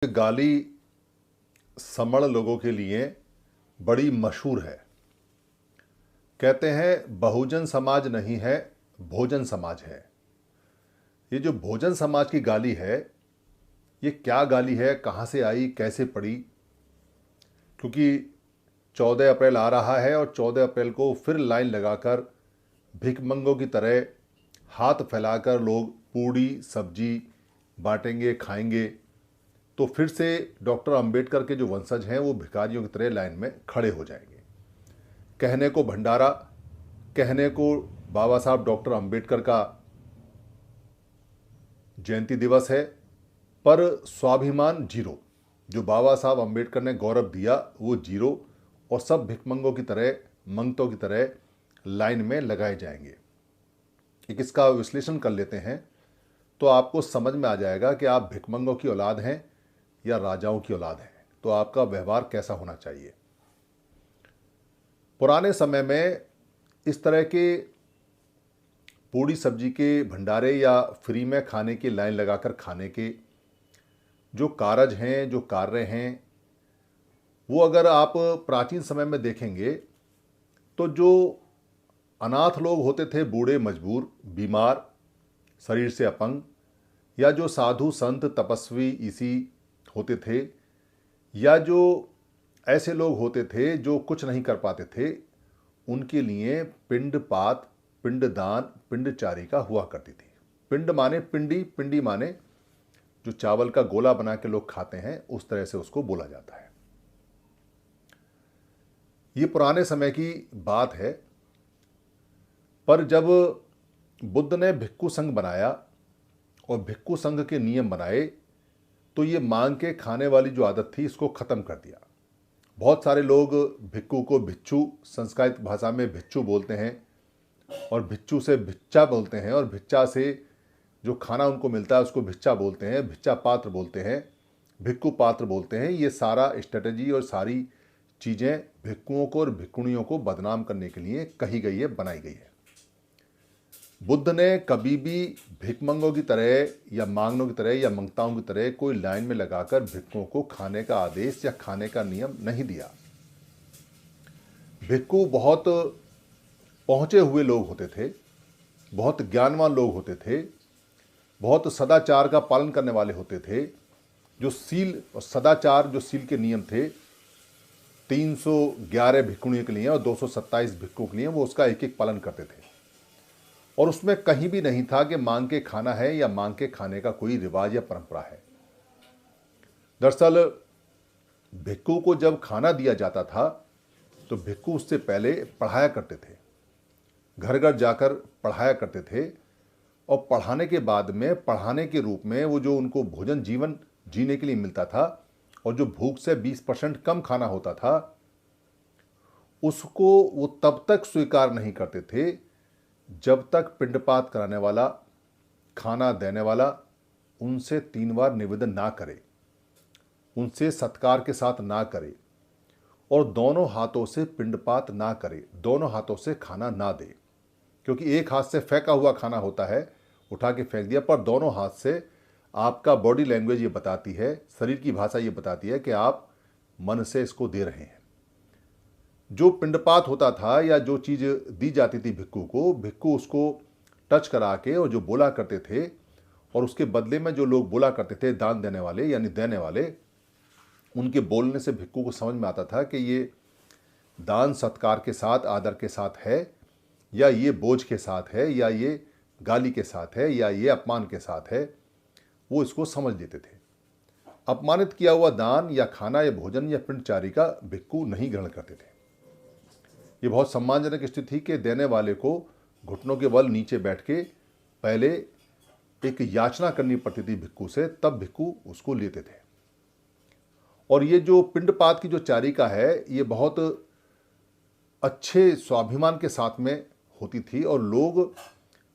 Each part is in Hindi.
गाली समण लोगों के लिए बड़ी मशहूर है। कहते हैं बहुजन समाज नहीं है, भोजन समाज है। ये जो भोजन समाज की गाली है, ये क्या गाली है, कहाँ से आई, कैसे पड़ी? क्योंकि 14 अप्रैल आ रहा है और 14 अप्रैल को फिर लाइन लगाकर भिखमंगों की तरह हाथ फैलाकर लोग पूड़ी सब्जी बांटेंगे, खाएंगे। तो फिर से डॉक्टर अंबेडकर के जो वंशज हैं वो भिखारियों की तरह लाइन में खड़े हो जाएंगे। कहने को भंडारा, कहने को बाबा साहब डॉक्टर अंबेडकर का जयंती दिवस है, पर स्वाभिमान जीरो। जो बाबा साहब अंबेडकर ने गौरव दिया वो जीरो, और सब भिखमंगों की तरह, मंगतों की तरह लाइन में लगाए जाएंगे। एक इसका विश्लेषण कर लेते हैं तो आपको समझ में आ जाएगा कि आप भिखमंगों की औलाद हैं या राजाओं की औलाद हैं, तो आपका व्यवहार कैसा होना चाहिए। पुराने समय में इस तरह के पूड़ी सब्जी के भंडारे या फ्री में खाने की लाइन लगाकर खाने के जो कारज हैं, जो कार्य हैं, वो अगर आप प्राचीन समय में देखेंगे तो जो अनाथ लोग होते थे, बूढ़े, मजबूर, बीमार, शरीर से अपंग, या जो साधु संत तपस्वी ईसी होते थे, या जो ऐसे लोग होते थे जो कुछ नहीं कर पाते थे, उनके लिए पिंडपात, पिंडदान, पिंडचारिका हुआ करती थी। पिंड माने पिंडी, पिंडी माने जो चावल का गोला बना के लोग खाते हैं, उस तरह से उसको बोला जाता है। ये पुराने समय की बात है। पर जब बुद्ध ने भिक्खु संघ बनाया और भिक्खु संघ के नियम बनाए, तो ये मांग के खाने वाली जो आदत थी इसको ख़त्म कर दिया। बहुत सारे लोग भिक्खु को भिक्षु, संस्कृत भाषा में भिक्षु बोलते हैं, और भिक्षु से भिक्षा बोलते हैं, और भिक्षा से जो खाना उनको मिलता है उसको भिक्षा बोलते हैं, भिक्षा पात्र बोलते हैं, भिक्खु पात्र बोलते हैं। ये सारा स्ट्रेटजी और सारी चीज़ें भिक्खुओं को और भिक्खुणियों को बदनाम करने के लिए कही गई है, बनाई गई है। बुद्ध ने कभी भी भिखमंगों की तरह या मांगनों की तरह या मंगताओं की तरह कोई लाइन में लगाकर भिक्खुओं को खाने का आदेश या खाने का नियम नहीं दिया। भिक्खु बहुत पहुँचे हुए लोग होते थे, बहुत ज्ञानवान लोग होते थे, बहुत सदाचार का पालन करने वाले होते थे। जो सील और सदाचार, जो सील के नियम थे 311 भिक्खुणियों के लिए और 227 भिक्खुओं के लिए, वो उसका एक एक पालन करते थे। और उसमें कहीं भी नहीं था कि मांग के खाना है या मांग के खाने का कोई रिवाज या परंपरा है। दरअसल भिक्खु को जब खाना दिया जाता था तो भिक्खु उससे पहले पढ़ाया करते थे, घर घर जाकर पढ़ाया करते थे, और पढ़ाने के बाद में पढ़ाने के रूप में वो जो उनको भोजन जीवन जीने के लिए मिलता था, और जो भूख से 20% कम खाना होता था, उसको वो तब तक स्वीकार नहीं करते थे जब तक पिंडपात कराने वाला, खाना देने वाला उनसे 3 बार निवेदन ना करे, उनसे सत्कार के साथ ना करे, और दोनों हाथों से पिंडपात ना करे, दोनों हाथों से खाना ना दे। क्योंकि एक हाथ से फेंका हुआ खाना होता है, उठा के फेंक दिया, पर दोनों हाथ से आपका बॉडी लैंग्वेज ये बताती है, शरीर की भाषा ये बताती है कि आप मन से इसको दे रहे हैं। जो पिंडपात होता था या जो चीज़ दी जाती थी भिक्खु को, भिक्खु उसको टच करा के और जो बोला करते थे, और उसके बदले में जो लोग बोला करते थे, दान देने वाले यानी देने वाले, उनके बोलने से भिक्खु को समझ में आता था कि ये दान सत्कार के साथ, आदर के साथ है, या ये बोझ के साथ है, या ये गाली के साथ है, या ये अपमान के साथ है। वो इसको समझ लेते थे। अपमानित किया हुआ दान या खाना या भोजन या पिंडचारी का भिक्खु नहीं ग्रहण करते थे। ये बहुत सम्मानजनक स्थिति थी कि देने वाले को घुटनों के बल नीचे बैठ के पहले एक याचना करनी पड़ती थी भिक्खु से, तब भिक्खु उसको लेते थे। और ये जो पिंडपात की जो चारिका है, ये बहुत अच्छे स्वाभिमान के साथ में होती थी, और लोग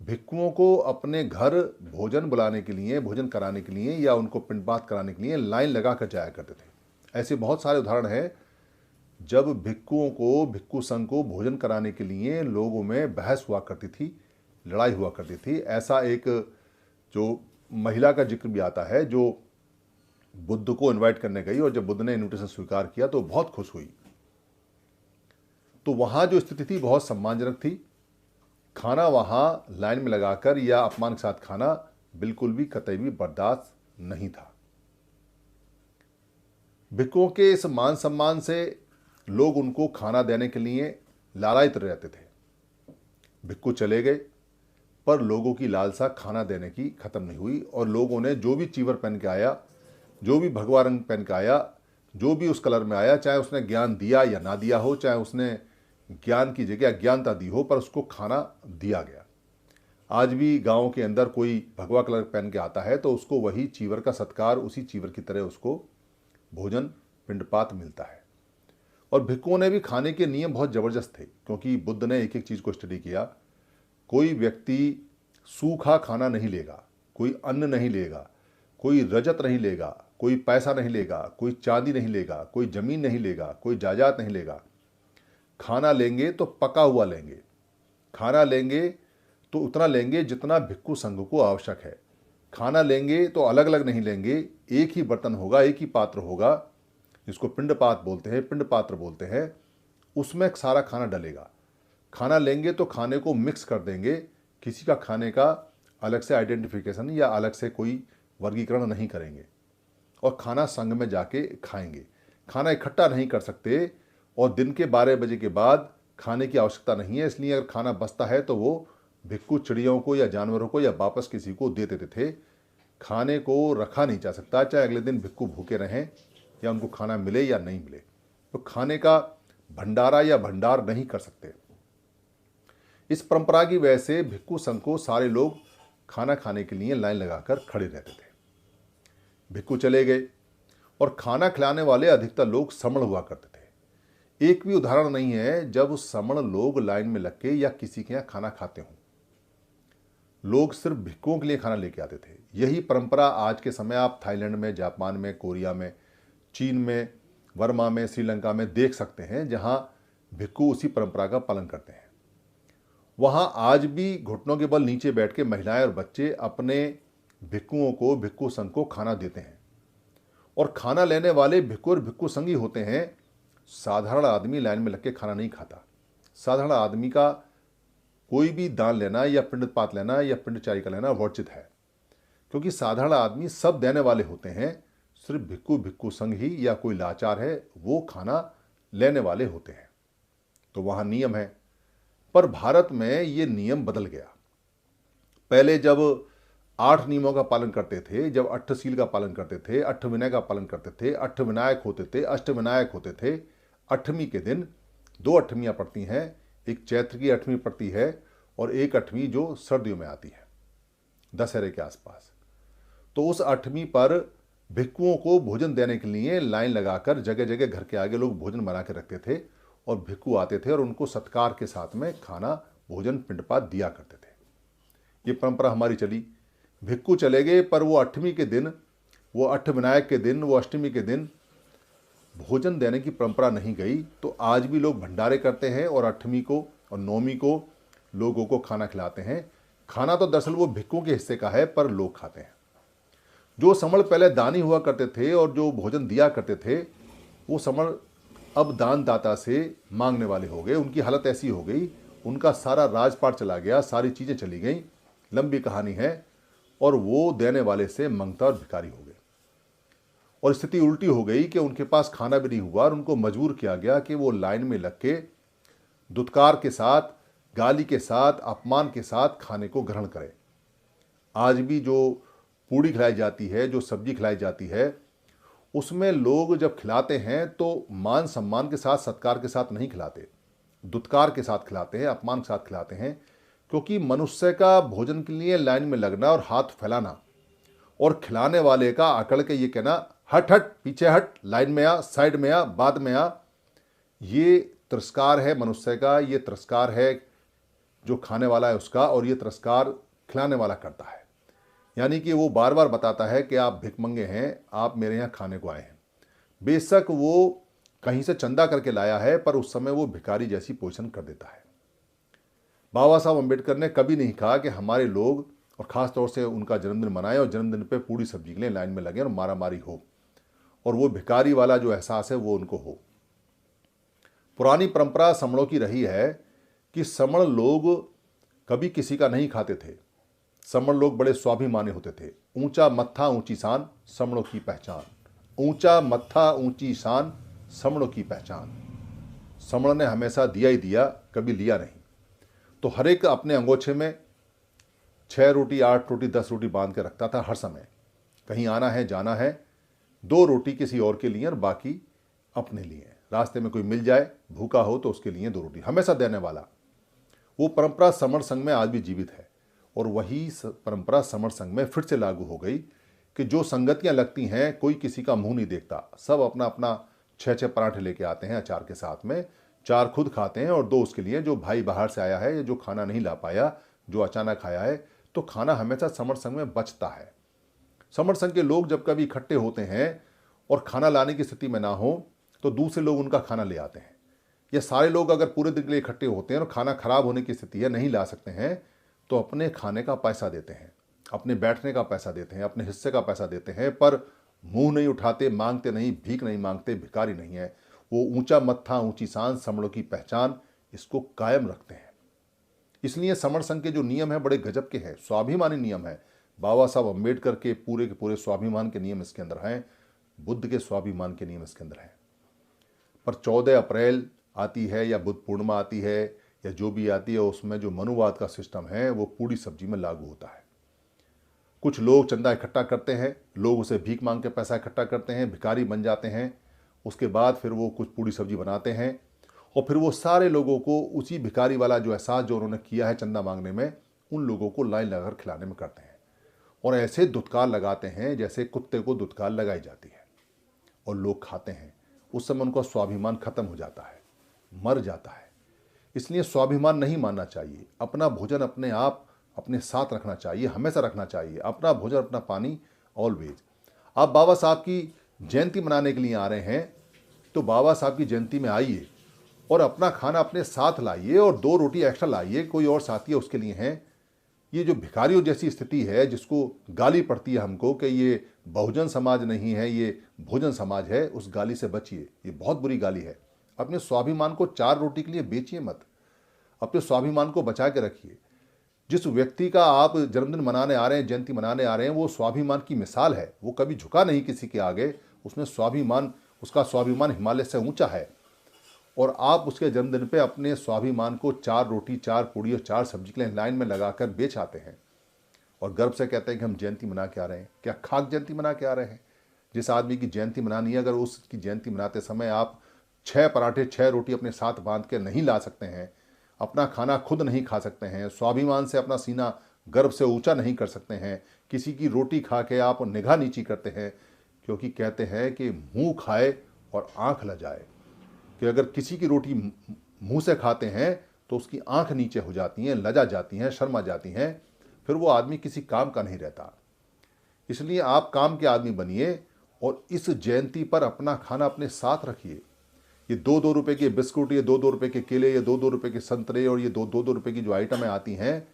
भिक्खुओं को अपने घर भोजन बुलाने के लिए, भोजन कराने के लिए, या उनको पिंडपात कराने के लिए लाइन लगा कर जाया करते थे। ऐसे बहुत सारे उदाहरण हैं जब भिक्खुओं को, भिक्खु संघ को भोजन कराने के लिए लोगों में बहस हुआ करती थी, लड़ाई हुआ करती थी। ऐसा एक जो महिला का जिक्र भी आता है, जो बुद्ध को इनवाइट करने गई और जब बुद्ध ने इनविटेशन स्वीकार किया तो बहुत खुश हुई। तो वहाँ जो स्थिति थी बहुत सम्मानजनक थी। खाना वहाँ लाइन में लगाकर या अपमान के साथ खाना बिल्कुल भी कतई भी बर्दाश्त नहीं था। भिक्षुओं के इस मान सम्मान से लोग उनको खाना देने के लिए लालायित रहते थे। भिक्षु चले गए पर लोगों की लालसा खाना देने की खत्म नहीं हुई और लोगों ने जो भी चीवर पहन के आया, जो भी भगवा रंग पहन के आया, जो भी उस कलर में आया, चाहे उसने ज्ञान दिया या ना दिया हो, चाहे उसने ज्ञान की जगह अज्ञानता दी हो, पर उसको खाना दिया गया। आज भी गाँव के अंदर कोई भगवा कलर पहन के आता है तो उसको वही चीवर का सत्कार, उसी चीवर की तरह उसको भोजन पिंडपात मिलता है। और भिक्षुओं ने भी खाने के नियम बहुत ज़बरदस्त थे, क्योंकि बुद्ध ने एक एक चीज़ को स्टडी किया। कोई व्यक्ति सूखा खाना नहीं लेगा, कोई अन्न नहीं लेगा, कोई रजत नहीं लेगा, कोई पैसा नहीं लेगा, कोई चांदी नहीं लेगा, कोई ज़मीन नहीं लेगा, कोई जायदाद नहीं लेगा। खाना लेंगे तो पका हुआ लेंगे। खाना लेंगे तो उतना लेंगे जितना भिक्षु संघ को आवश्यक है। खाना लेंगे तो अलग अलग नहीं लेंगे, एक ही बर्तन होगा, एक ही पात्र होगा, जिसको पिंडपात बोलते हैं, पिंड पात्र बोलते हैं, उसमें सारा खाना डलेगा। खाना लेंगे तो खाने को मिक्स कर देंगे, किसी का खाने का अलग से आइडेंटिफिकेशन या अलग से कोई वर्गीकरण नहीं करेंगे और खाना संग में जाके खाएंगे। खाना इकट्ठा नहीं कर सकते और दिन के 12 बजे के बाद खाने की आवश्यकता नहीं है, इसलिए अगर खाना बचता है तो वो भिक्षु चिड़ियों को या जानवरों को या वापस किसी को दे देते थे। खाने को रखा नहीं जा सकता, चाहे अगले दिन भिक्षु भूखे रहें या उनको खाना मिले या नहीं मिले। तो खाने का भंडारा या भंडार नहीं कर सकते। इस परंपरा की वजह से भिक्षु संघ को सारे लोग खाना खाने के लिए लाइन लगाकर खड़े रहते थे। भिक्षु चले गए और खाना खिलाने वाले अधिकतर लोग समण हुआ करते थे। एक भी उदाहरण नहीं है जब समण लोग लाइन में लग के या किसी के यहाँ खाना खाते हों। लोग सिर्फ भिक्षुओं के लिए खाना लेके आते थे। यही परंपरा आज के समय आप थाईलैंड में, जापान में, कोरिया में, चीन में, वर्मा में, श्रीलंका में देख सकते हैं, जहां भिक्षु उसी परंपरा का पालन करते हैं। वहां आज भी घुटनों के बल नीचे बैठ के महिलाएं और बच्चे अपने भिक्षुओं को, भिक्षु संघ को खाना देते हैं। और खाना लेने वाले भिक्षु और भिक्षु संघ ही होते हैं। साधारण आदमी लाइन में लग के खाना नहीं खाता। साधारण आदमी का कोई भी दान लेना या पिंडपात लेना या पिंडचारी का लेना वर्जित है, क्योंकि साधारण आदमी सब देने वाले होते हैं। सिर्फ भिक्षु संघ ही या कोई लाचार है वो खाना लेने वाले होते हैं। तो वहाँ नियम है। पर भारत में ये नियम बदल गया। पहले जब 8 नियमों का पालन करते थे, जब अष्टशील का पालन करते थे, अष्टविनय का पालन करते थे, अष्टविनायक होते थे, अष्टविनायक होते थे, 8वीं के दिन 2 8वीं पड़ती हैं। एक चैत्र की 8वीं पड़ती है और एक 8वीं जो सर्दियों में आती है दशहरे के आसपास। तो उस 8वीं पर भिक्षुओं को भोजन देने के लिए लाइन लगाकर जगह जगह घर के आगे लोग भोजन बना के रखते थे और भिक्षु आते थे और उनको सत्कार के साथ में खाना, भोजन, पिंडपात दिया करते थे। ये परंपरा हमारी चली। भिक्षु चले गए पर वो 8वीं के दिन, वो अष्टविनायक के दिन, वो अष्टमी के दिन भोजन देने की परंपरा नहीं गई। तो आज भी लोग भंडारे करते हैं और 8वीं को और 9वीं को लोगों को खाना खिलाते हैं। खाना तो दरअसल वो भिक्षुओं के हिस्से का है, पर लोग खाते हैं। जो समण पहले दानी हुआ करते थे और जो भोजन दिया करते थे, वो समण अब दानदाता से मांगने वाले हो गए। उनकी हालत ऐसी हो गई, उनका सारा राजपाट चला गया, सारी चीज़ें चली गई, लंबी कहानी है। और वो देने वाले से मंगता और भिखारी हो गए। और स्थिति उल्टी हो गई कि उनके पास खाना भी नहीं हुआ और उनको मजबूर किया गया कि वो लाइन में लग के दुत्कार के साथ, गाली के साथ, अपमान के साथ खाने को ग्रहण करें। आज भी जो पूड़ी खिलाई जाती है, जो सब्जी खिलाई जाती है, उसमें लोग जब खिलाते हैं तो मान सम्मान के साथ, सत्कार के साथ नहीं खिलाते, दुत्कार के साथ खिलाते हैं, अपमान के साथ खिलाते हैं। क्योंकि मनुष्य का भोजन के लिए लाइन में लगना और हाथ फैलाना और खिलाने वाले का आकड़ के ये कहना हट हट, पीछे हट, लाइन में आ, साइड में आ, बाद में आ, ये तिरस्कार है मनुष्य का। ये तिरस्कार है जो खाने वाला है उसका, और ये तिरस्कार खिलाने वाला करता है। यानी कि वो बार बार बताता है कि आप भिखमंगे हैं, आप मेरे यहाँ खाने को आए हैं। बेशक वो कहीं से चंदा करके लाया है, पर उस समय वो भिखारी जैसी पोजीशन कर देता है। बाबा साहब अम्बेडकर ने कभी नहीं कहा कि हमारे लोग और ख़ास तौर से उनका जन्मदिन मनाएं और जन्मदिन पे पूरी सब्जी के लिए लाइन में लगें और मारा मारी हो। और वो भिखारी वाला जो एहसास है वो उनको हो। पुरानी परंपरा समणों की रही है कि समण लोग कभी किसी का नहीं खाते थे। समण लोग बड़े स्वाभिमानी होते थे। ऊंचा मत्था ऊंची शान समणों की पहचान। ऊंचा मत्था ऊंची शान समणों की पहचान। समण ने हमेशा दिया ही दिया, कभी लिया नहीं। तो हर एक अपने अंगोछे में 6 रोटी 8 रोटी 10 रोटी बांध के रखता था हर समय। कहीं आना है जाना है, 2 रोटी किसी और के लिए और बाकी अपने लिए। रास्ते में कोई मिल जाए भूखा हो तो उसके लिए 2 रोटी, हमेशा देने वाला। वो परंपरा समण संघ में आज भी जीवित है। और वही परंपरा समण संघ में फिर से लागू हो गई कि जो संगतियां लगती हैं, कोई किसी का मुंह नहीं देखता, सब अपना अपना 6-6 पराठे लेके आते हैं अचार के साथ में। 4 खुद खाते हैं और 2 उसके लिए, जो भाई बाहर से आया है या जो खाना नहीं ला पाया, जो अचानक आया है। तो खाना हमेशा समण संघ में बचता है। समण संघ के लोग जब कभी इकट्ठे होते हैं और खाना लाने की स्थिति में ना हो तो दूसरे लोग उनका खाना ले आते हैं। या सारे लोग अगर पूरे दिन के लिए इकट्ठे होते हैं और खाना खराब होने की स्थिति है, नहीं ला सकते हैं, तो अपने खाने का पैसा देते हैं, अपने बैठने का पैसा देते हैं, अपने हिस्से का पैसा देते हैं, पर मुंह नहीं उठाते, मांगते नहीं, भीख नहीं मांगते, भिखारी नहीं है। वो ऊंचा मत्था ऊंची सांस समणों की पहचान, इसको कायम रखते हैं। इसलिए समण संघ के जो नियम है बड़े गजब के हैं, स्वाभिमानी नियम है। बाबा साहब अम्बेडकर के पूरे स्वाभिमान के नियम इसके अंदर हैं, बुद्ध के स्वाभिमान के नियम इसके अंदर हैं। पर 14 अप्रैल आती है या बुद्ध पूर्णिमा आती है या जो भी आती है, उसमें जो मनुवाद का सिस्टम है वो पूरी सब्जी में लागू होता है। कुछ लोग चंदा इकट्ठा करते हैं, लोग उसे भीख मांग के पैसा इकट्ठा करते हैं, भिखारी बन जाते हैं। उसके बाद फिर वो कुछ पूरी सब्जी बनाते हैं और फिर वो सारे लोगों को उसी भिखारी वाला जो एहसास जो उन्होंने किया है चंदा मांगने में, उन लोगों को लाइन लगाकर खिलाने में करते हैं। और ऐसे दुत्कार लगाते हैं जैसे कुत्ते को दुत्कार लगाई जाती है, और लोग खाते हैं। उस समय उनका स्वाभिमान खत्म हो जाता है, मर जाता है। इसलिए स्वाभिमान नहीं मानना चाहिए। अपना भोजन अपने आप अपने साथ रखना चाहिए, हमेशा रखना चाहिए। अपना भोजन अपना पानी ऑलवेज। आप बाबा साहब की जयंती मनाने के लिए आ रहे हैं तो बाबा साहब की जयंती में आइए और अपना खाना अपने साथ लाइए और 2 रोटी एक्स्ट्रा लाइए, कोई और साथी है उसके लिए हैं। ये जो भिखारियों जैसी स्थिति है, जिसको गाली पड़ती है हमको कि ये बहुजन समाज नहीं है, ये भोजन समाज है, उस गाली से बचिए। ये बहुत बुरी गाली है। अपने स्वाभिमान को 4 रोटी के लिए बेचिए मत, अपने स्वाभिमान को बचा के रखिए। जिस व्यक्ति का आप जन्मदिन मनाने आ रहे हैं, जयंती मनाने आ रहे हैं, वो स्वाभिमान की मिसाल है। वो कभी झुका नहीं किसी के आगे, उसने स्वाभिमान, उसका स्वाभिमान हिमालय से ऊंचा है। और आप उसके जन्मदिन पे अपने स्वाभिमान को 4 रोटी 4 पूड़ी और 4 सब्जी के लिए लाइन में लगाकर बेच आते हैं और गर्व से कहते हैं कि हम जयंती मना के आ रहे हैं। क्या खाक जयंती मना के आ रहे हैं? जिस आदमी की जयंती मनानी है, अगर उसकी जयंती मनाते समय आप 6 पराठे 6 रोटी अपने साथ बांध के नहीं ला सकते हैं, अपना खाना खुद नहीं खा सकते हैं, स्वाभिमान से अपना सीना गर्व से ऊंचा नहीं कर सकते हैं, किसी की रोटी खा के आप निगाह नीची करते हैं, क्योंकि कहते हैं कि मुंह खाए और आंख लजाए, कि अगर किसी की रोटी मुंह से खाते हैं तो उसकी आंख नीचे हो जाती हैं, लजा जाती हैं, शर्मा जाती हैं, फिर वो आदमी किसी काम का नहीं रहता। इसलिए आप काम के आदमी बनिए और इस जयंती पर अपना खाना अपने साथ रखिए। ये 2-2 रुपए के बिस्कुट, ये 2-2 रुपए के केले, ये 2-2 रुपए के संतरे और ये 2-2 रुपए की जो आइटमें आती हैं,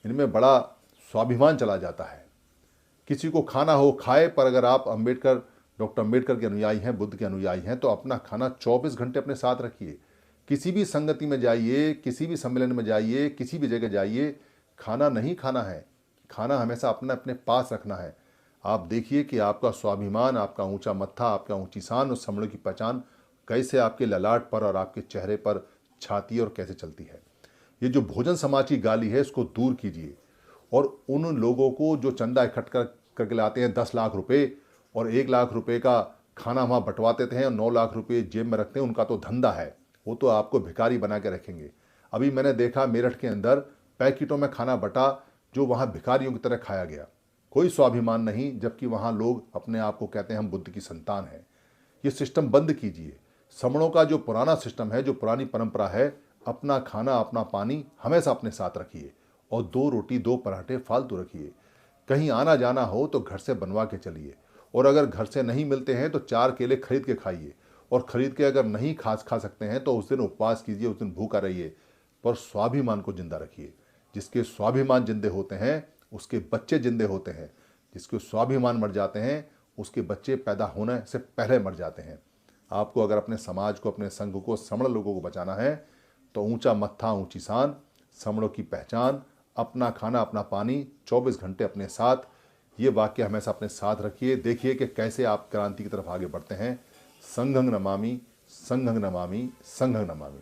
इनमें बड़ा स्वाभिमान चला जाता है। किसी को खाना हो खाए, पर अगर आप डॉक्टर अम्बेडकर के अनुयायी हैं, बुद्ध के अनुयायी हैं, तो अपना खाना 24 घंटे अपने साथ रखिए। किसी भी संगति में जाइए, किसी भी सम्मेलन में जाइए, किसी भी जगह जाइए, खाना नहीं खाना है, खाना हमेशा अपने अपने पास रखना है। आप देखिए कि आपका स्वाभिमान, आपका ऊंचा मत्था, आपका ऊंची शान और समणों की पहचान कैसे आपके ललाट पर और आपके चेहरे पर छाती है और कैसे चलती है। ये जो भोजन समाज की गाली है, इसको दूर कीजिए। और उन लोगों को जो चंदा इकट्ठा करके लाते हैं 10 लाख रुपए और 1 लाख रुपए का खाना वहाँ बंटवाते थे और 9 लाख रुपए जेब में रखते हैं, उनका तो धंधा है, वो तो आपको भिखारी बना के रखेंगे। अभी मैंने देखा मेरठ के अंदर पैकेटों में खाना बटा, जो वहाँ भिखारियों की तरह खाया गया। कोई स्वाभिमान नहीं, जबकि वहाँ लोग अपने आप को कहते हैं हम बुद्ध की संतान हैं। ये सिस्टम बंद कीजिए। समणों का जो पुराना सिस्टम है, जो पुरानी परंपरा है, अपना खाना अपना पानी हमेशा अपने साथ रखिए और 2 रोटी 2 पराठे फालतू रखिए। कहीं आना जाना हो तो घर से बनवा के चलिए, और अगर घर से नहीं मिलते हैं तो 4 केले खरीद के खाइए, और खरीद के अगर नहीं खा सकते हैं तो उस दिन उपवास कीजिए, उस दिन भूखा रहिए, पर स्वाभिमान को जिंदा रखिए। जिसके स्वाभिमान जिंदे होते हैं उसके बच्चे जिंदे होते हैं, जिसके स्वाभिमान मर जाते हैं उसके बच्चे पैदा होने से पहले मर जाते हैं। आपको अगर अपने समाज को, अपने संघ को, समण लोगों को बचाना है तो ऊंचा मत्था ऊंची शान, समणों की पहचान, अपना खाना अपना पानी, 24 घंटे अपने साथ, ये वाक्य हमेशा अपने साथ रखिए। देखिए कि कैसे आप क्रांति की तरफ आगे बढ़ते हैं। संघं नमामि, संघं नमामि, संघं नमामि।